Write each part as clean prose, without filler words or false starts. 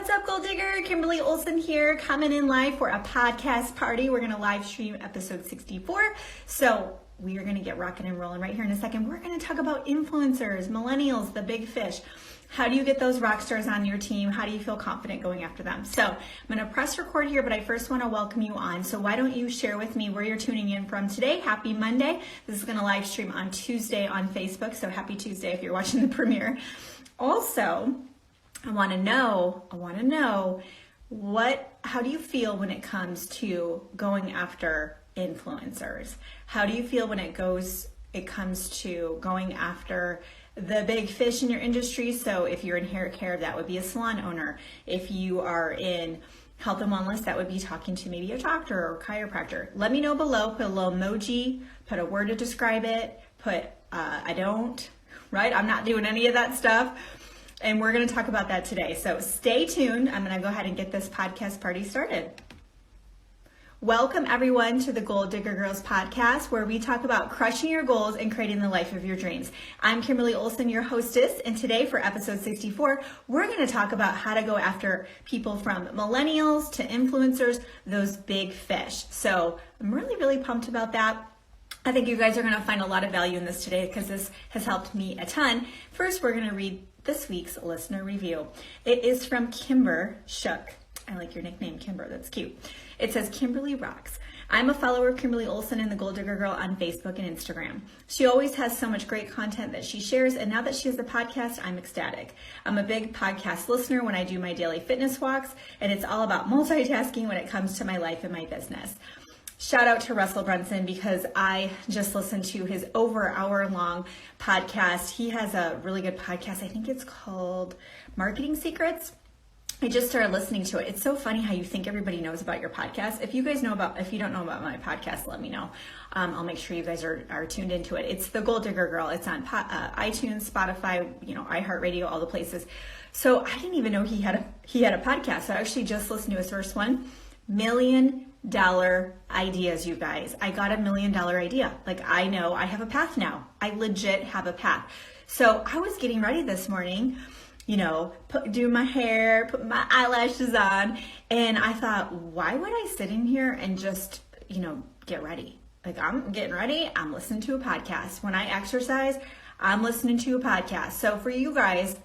What's up, Gold Digger? Kimberly Olson here, coming in live for a podcast party. We're going to live stream episode 64. So we are going to get rocking and rolling right here in a second. We're going to talk about influencers, millennials, the big fish. How do you get those rock stars on your team? How do you feel confident going after them? So I'm going to press record here, but I first want to welcome you on. So why don't you share with me where you're tuning in from today? Happy Monday. This is going to live stream on Tuesday on Facebook. So happy Tuesday if you're watching the premiere. Also, I want to know how do you feel when it comes to going after influencers? How do you feel when it comes to going after the big fish in your industry? So if you're in hair care, that would be a salon owner. If you are in health and wellness, that would be talking to maybe a doctor or chiropractor. Let me know below, put a little emoji, put a word to describe it, put I don't, right? I'm not doing any of that stuff. And we're going to talk about that today. So stay tuned. I'm going to go ahead and get this podcast party started. Welcome everyone to the Gold Digger Girls podcast, where we talk about crushing your goals and creating the life of your dreams. I'm Kimberly Olson, your hostess, and today for episode 64, we're going to talk about how to go after people from millennials to influencers, those big fish. So I'm really, really pumped about that. I think you guys are going to find a lot of value in this today because this has helped me a ton. First, we're going to read this week's listener review. It is from Kimber Shook. I like your nickname, Kimber. That's cute. It says, Kimberly rocks. I'm a follower of Kimberly Olson and the Gold Digger Girl on Facebook and Instagram. She always has so much great content that she shares, and now that she has the podcast, I'm ecstatic. I'm a big podcast listener when I do my daily fitness walks, and it's all about multitasking when it comes to my life and my business. Shout out to Russell Brunson because I just listened to his over hour-long podcast. He has a really good podcast. I think it's called Marketing Secrets. I just started listening to it. It's so funny how you think everybody knows about your podcast. If you don't know about my podcast, let me know. I'll make sure you guys are tuned into it. It's the Gold Digger Girl. It's on iTunes, Spotify, iHeartRadio, all the places. So I didn't even know he had a podcast. So I actually just listened to his first one, $1 million ideas, you guys. I got $1 million idea. Like, I know I have a path now. I legit have a path. So I was getting ready this morning, do my hair, put my eyelashes on, and I thought, why would I sit in here and just, get ready? Like, I'm getting ready, I'm listening to a podcast. When I exercise, I'm listening to a podcast. So for you guys,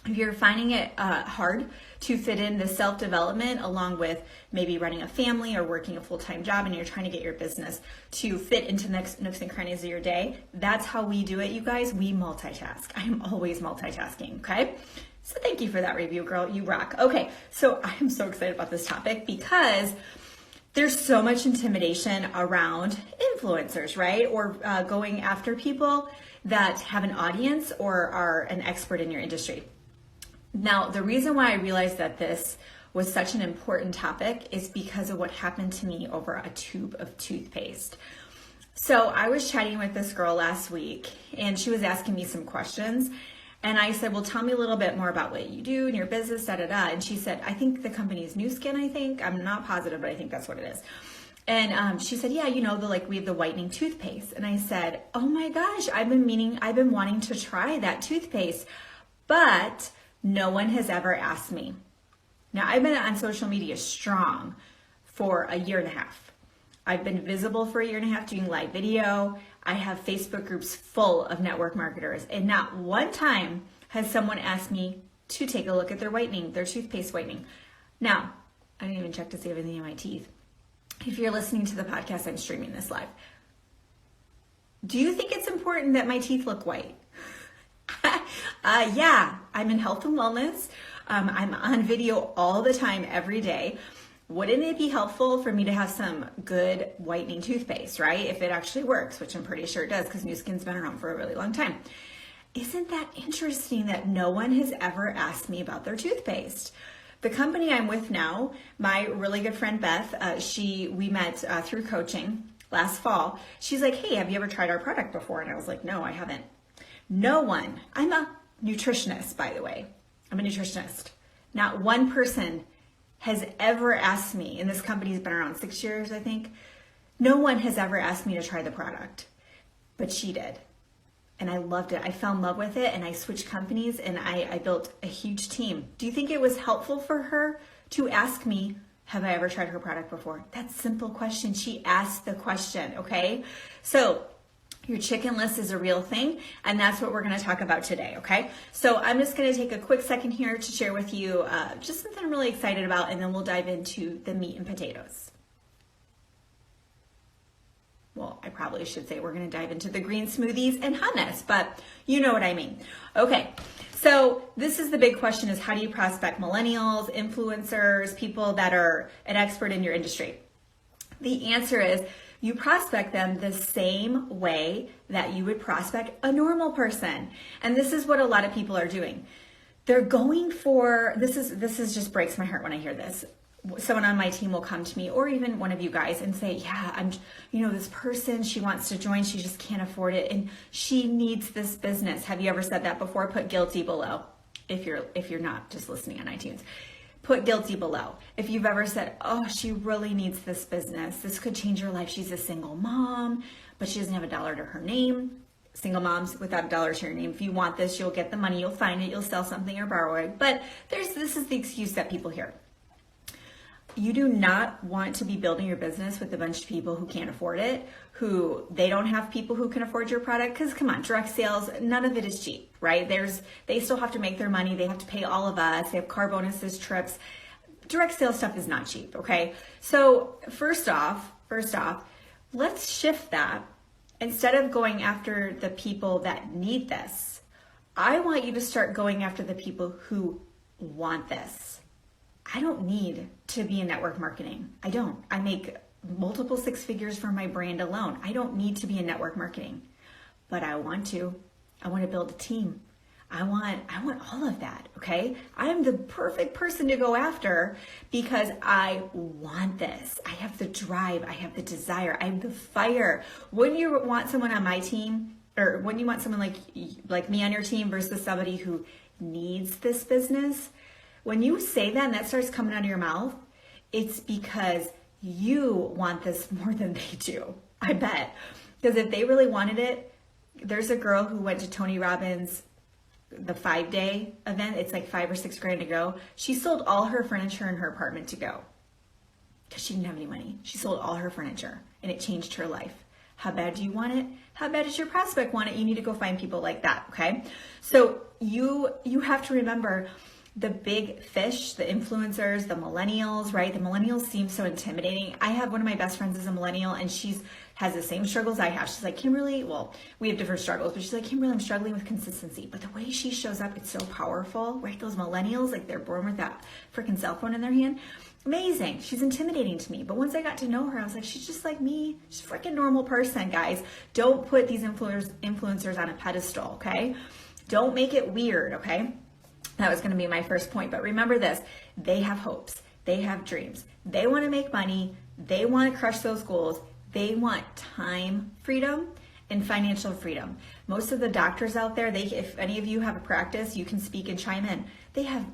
if you're finding it hard to fit in the self-development along with maybe running a family or working a full-time job, and you're trying to get your business to fit into nooks and crannies of your day, that's how we do it, you guys. We multitask. I am always multitasking, okay? So thank you for that review, girl. You rock. Okay, so I am so excited about this topic because there's so much intimidation around influencers, right? Or going after people that have an audience or are an expert in your industry. Now, the reason why I realized that this was such an important topic is because of what happened to me over a tube of toothpaste. So I was chatting with this girl last week and she was asking me some questions. And I said, well, tell me a little bit more about what you do in your business, da-da-da. And she said, I think the company's New Skin, I think. I'm not positive, but I think that's what it is. And she said, yeah, we have the whitening toothpaste. And I said, oh my gosh, I've been wanting to try that toothpaste, but no one has ever asked me. Now, I've been on social media strong for a year and a half. I've been visible for a year and a half doing live video. I have Facebook groups full of network marketers, and not one time has someone asked me to take a look at their toothpaste whitening. Now, I didn't even check to see if anything in my teeth. If you're listening to the podcast, I'm streaming this live. Do you think it's important that my teeth look white? Yeah, I'm in health and wellness. I'm on video all the time, every day. Wouldn't it be helpful for me to have some good whitening toothpaste, right? If it actually works, which I'm pretty sure it does because New Skin's been around for a really long time. Isn't that interesting that no one has ever asked me about their toothpaste? The company I'm with now, my really good friend Beth, we met through coaching last fall. She's like, hey, have you ever tried our product before? And I was like, no, I haven't. No one. I'm a nutritionist, by the way. I'm a nutritionist. Not one person has ever asked me, and this company's been around 6 years, I think. No one has ever asked me to try the product, but she did. and I loved it. I fell in love with it, and I switched companies, and I built a huge team. Do you think it was helpful for her to ask me, have I ever tried her product before? That's a simple question. She asked the question, okay? So your chicken list is a real thing, and that's what we're going to talk about today, okay? So I'm just going to take a quick second here to share with you just something I'm really excited about, and then we'll dive into the meat and potatoes. Well, I probably should say we're going to dive into the green smoothies and hummus, but you know what I mean. Okay, so this is the big question, is how do you prospect millennials, influencers, people that are an expert in your industry? The answer is you prospect them the same way that you would prospect a normal person. And this is what a lot of people are doing. They're going for, this is just breaks my heart when I hear this. Someone on my team will come to me, or even one of you guys, and say, yeah, this person, she wants to join, she just can't afford it, and she needs this business. Have you ever said that before? Put guilty below if you're not just listening on iTunes. Put guilty below. If you've ever said, oh, she really needs this business. This could change her life. She's a single mom, but she doesn't have a dollar to her name. Single moms without a dollar to your name. If you want this, you'll get the money, you'll find it, you'll sell something or borrow it. But this is the excuse that people hear. You do not want to be building your business with a bunch of people who can't afford it, who they don't have people who can afford your product. Because come on, direct sales, none of it is cheap, right? They still have to make their money. They have to pay all of us. They have car bonuses, trips. Direct sales stuff is not cheap, okay? So first off, let's shift that. Instead of going after the people that need this, I want you to start going after the people who want this. I don't need to be in network marketing. I don't. I make multiple six figures for my brand alone. I don't need to be in network marketing, but I want to. I want to build a team. I want all of that, okay? I'm the perfect person to go after because I want this. I have the drive. I have the desire. I have the fire. Wouldn't you want someone on my team, or wouldn't you want someone like me on your team versus somebody who needs this business? When you say that and that starts coming out of your mouth, it's because you want this more than they do. I bet. Because if they really wanted it, there's a girl who went to Tony Robbins, the 5-day event. It's like $5 or $6 grand to go. She sold all her furniture in her apartment to go because she didn't have any money. She sold all her furniture and it changed her life. How bad do you want it? How bad does your prospect want it? You need to go find people like that, okay? So you have to remember the big fish, the influencers, the millennials, right? The millennials seem so intimidating. I have one of my best friends is a millennial, and has the same struggles I have. She's like, Kimberly, well, we have different struggles, but she's like, Kimberly, I'm struggling with consistency. But the way she shows up, it's so powerful, right? Those millennials, like they're born with that freaking cell phone in their hand. Amazing. She's intimidating to me. But once I got to know her, I was like, she's just like me. She's a freaking normal person, guys. Don't put these influencers on a pedestal, okay? Don't make it weird, okay? That was going to be my first point. But remember this, they have hopes. They have dreams. They want to make money. They want to crush those goals. They want time freedom and financial freedom. Most of the doctors out there, if any of you have a practice, you can speak and chime in. They have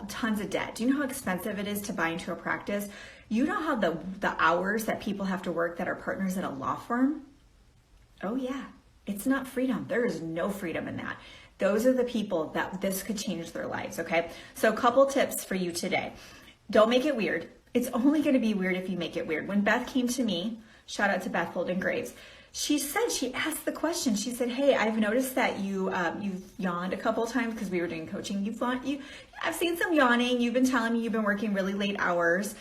tons of debt. Do you know how expensive it is to buy into a practice? You know how the hours that people have to work that are partners at a law firm? Oh yeah, it's not freedom. There is no freedom in that. Those are the people that this could change their lives, okay? So a couple tips for you today. Don't make it weird. It's only going to be weird if you make it weird. When Beth came to me, shout out to Beth Holden Graves, she asked the question. She said, hey, I've noticed that you've yawned a couple times because we were doing coaching. I've seen some yawning. You've been telling me you've been working really late hours.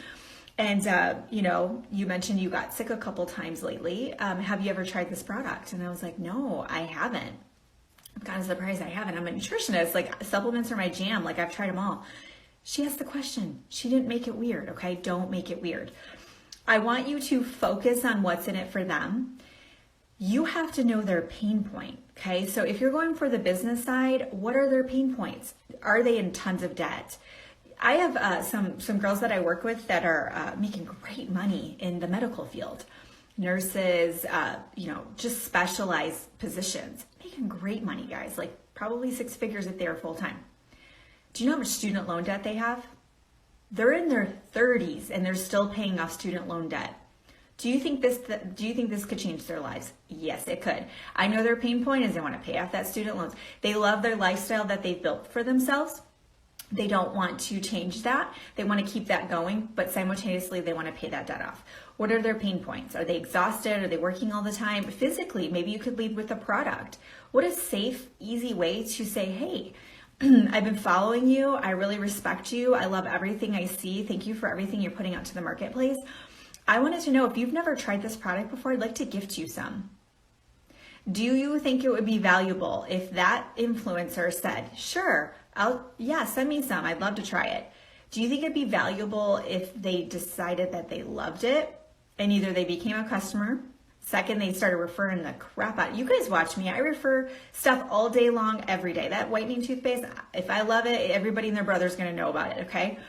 And, you mentioned you got sick a couple times lately. Have you ever tried this product? And I was like, no, I haven't. I'm kind of surprised I haven't. I'm a nutritionist. Like, supplements are my jam. Like, I've tried them all. She asked the question. She didn't make it weird, okay? Don't make it weird. I want you to focus on what's in it for them. You have to know their pain point, okay? So if you're going for the business side, what are their pain points? Are they in tons of debt? I have some girls that I work with that are making great money in the medical field. Nurses, just specialized positions, making great money, guys, like probably 6 figures if they are full-time. Do you know how much student loan debt they have? They're in their 30s and they're still paying off student loan debt. Do you think this could change their lives? Yes, it could. I know their pain point is they want to pay off that student loans. They love their lifestyle that they've built for themselves. They don't want to change that. They want to keep that going, but simultaneously they want to pay that debt off. What are their pain points? Are they exhausted? Are they working all the time? Physically, maybe you could lead with a product. What a safe, easy way to say, hey, I've been following you. I really respect you. I love everything I see. Thank you for everything you're putting out to the marketplace. I wanted to know if you've never tried this product before, I'd like to gift you some. Do you think it would be valuable if that influencer said, sure, send me some. I'd love to try it. Do you think it'd be valuable if they decided that they loved it and either they became a customer, second, they started referring the crap out? You guys watch me. I refer stuff all day long, every day. That whitening toothpaste, if I love it, everybody and their brother's going to know about it, okay?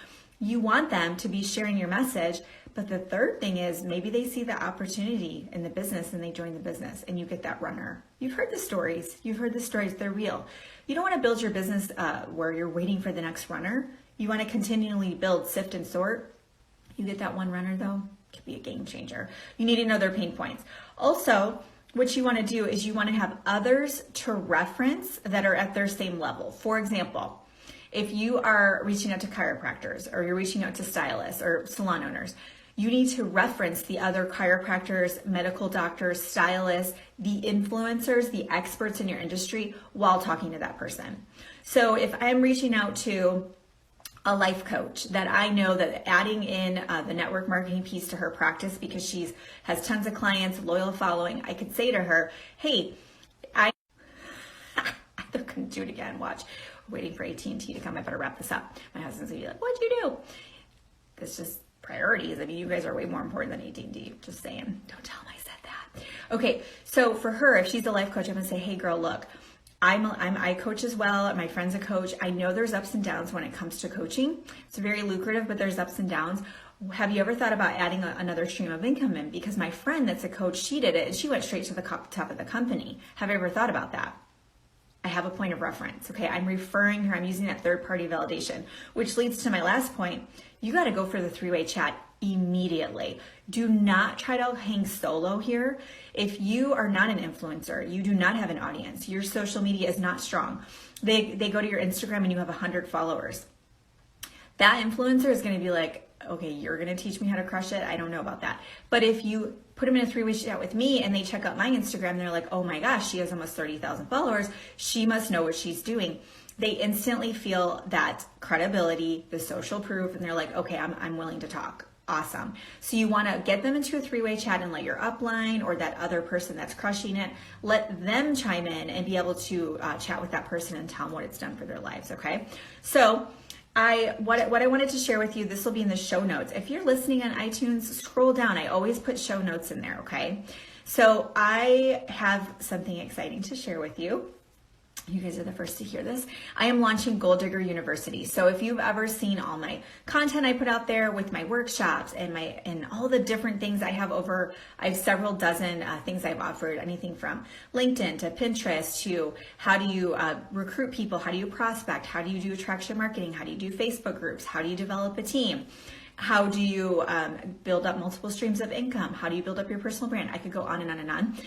You want them to be sharing your message. But the third thing is maybe they see the opportunity in the business and they join the business and you get that runner. You've heard the stories. They're real. You don't want to build your business where you're waiting for the next runner. You want to continually build, sift, and sort. You get that one runner though, it could be a game changer. You need to know their pain points. Also, what you want to do is you want to have others to reference that are at their same level. For example, if you are reaching out to chiropractors or you're reaching out to stylists or salon owners, you need to reference the other chiropractors, medical doctors, stylists, the influencers, the experts in your industry while talking to that person. So if I'm reaching out to a life coach that I know that adding in the network marketing piece to her practice because she has tons of clients, loyal following, I could say to her, hey, I'm gonna do it again, watch. Waiting for AT&T to come. I better wrap this up. My husband's gonna be like, what'd you do? It's just priorities. I mean, you guys are way more important than AT&T. Just saying. Don't tell them I said that. Okay, so for her, if she's a life coach, I'm gonna say, hey girl, look, I coach as well. My friend's a coach. I know there's ups and downs when it comes to coaching. It's very lucrative, but there's ups and downs. Have you ever thought about adding another stream of income in? Because my friend that's a coach, she did it and she went straight to the top of the company. Have you ever thought about that? I have a point of reference, okay? I'm referring her, I'm using that third-party validation, which leads to my last point. You gotta go for the three-way chat immediately. Do not try to hang solo here. If you are not an influencer, you do not have an audience, your social media is not strong. They go to your Instagram and you have 100 followers. That influencer is gonna be like, okay, you're gonna teach me how to crush it. I don't know about that. But if you put them in a three-way chat with me and they check out my Instagram, and they're like, oh my gosh, she has almost 30,000 followers. She must know what she's doing. They instantly feel that credibility, the social proof, and they're like, okay, I'm willing to talk. Awesome. So you want to get them into a three-way chat and let your upline or that other person that's crushing it, let them chime in and be able to chat with that person and tell them what it's done for their lives, okay? So what I wanted to share with you, this will be in the show notes. If you're listening on iTunes, scroll down. I always put show notes in there, okay? So I have something exciting to share with you. You guys are the first to hear this. I am launching Goal Digger University. So if you've ever seen all my content I put out there with my workshops and all the different things I have several dozen things I've offered, anything from LinkedIn to Pinterest to how do you recruit people, how do you prospect, how do you do attraction marketing, how do you do Facebook groups, how do you develop a team, how do you build up multiple streams of income, how do you build up your personal brand. I could go on and on and on.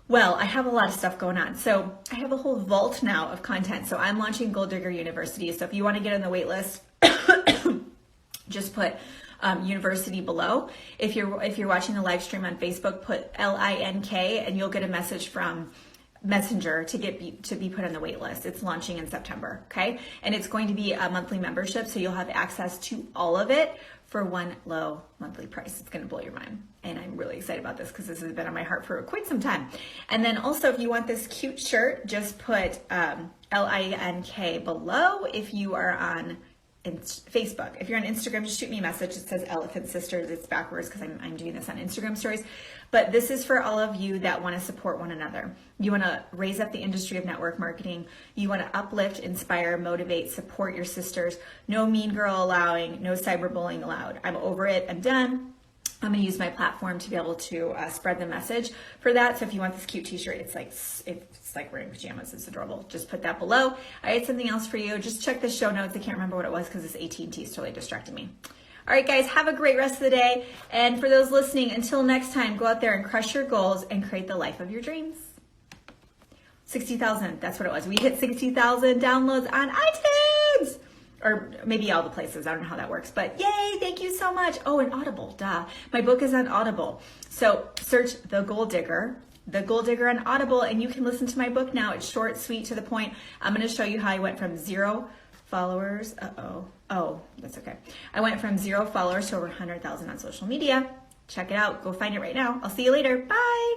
Well, I have a lot of stuff going on. So I have a whole vault now of content. So I'm launching Goal Digger University. So if you want to get on the wait list, just put university below. If you're watching the live stream on Facebook, put LINK and you'll get a message from Messenger to be put on the wait list. It's launching in September, okay? And it's going to be a monthly membership, so you'll have access to all of it for one low monthly price. It's going to blow your mind. And I'm really excited about this because this has been on my heart for quite some time. And then also, if you want this cute shirt, just put LINK below. If you are on Facebook, if you're on Instagram, just shoot me a message. It says Elephant Sisters. It's backwards because I'm doing this on Instagram stories. But this is for all of you that want to support one another. You want to raise up the industry of network marketing. You want to uplift, inspire, motivate, support your sisters. No mean girl allowing, no cyberbullying allowed. I'm over it. I'm done. I'm going to use my platform to be able to spread the message for that. So if you want this cute t-shirt, it's like wearing pajamas. It's adorable. Just put that below. I had something else for you. Just check the show notes. I can't remember what it was because this AT&T is totally distracting me. All right, guys, have a great rest of the day. And for those listening, until next time, go out there and crush your goals and create the life of your dreams. 60,000, that's what it was. We hit 60,000 downloads on iTunes. Or maybe all the places. I don't know how that works. But yay, thank you so much. Oh, and Audible, duh. My book is on Audible. So search The Goal Digger on Audible, and you can listen to my book now. It's short, sweet, to the point. I'm going to show you how I went from 0 followers. Oh, that's okay. I went from 0 followers to over 100,000 on social media. Check it out. Go find it right now. I'll see you later. Bye.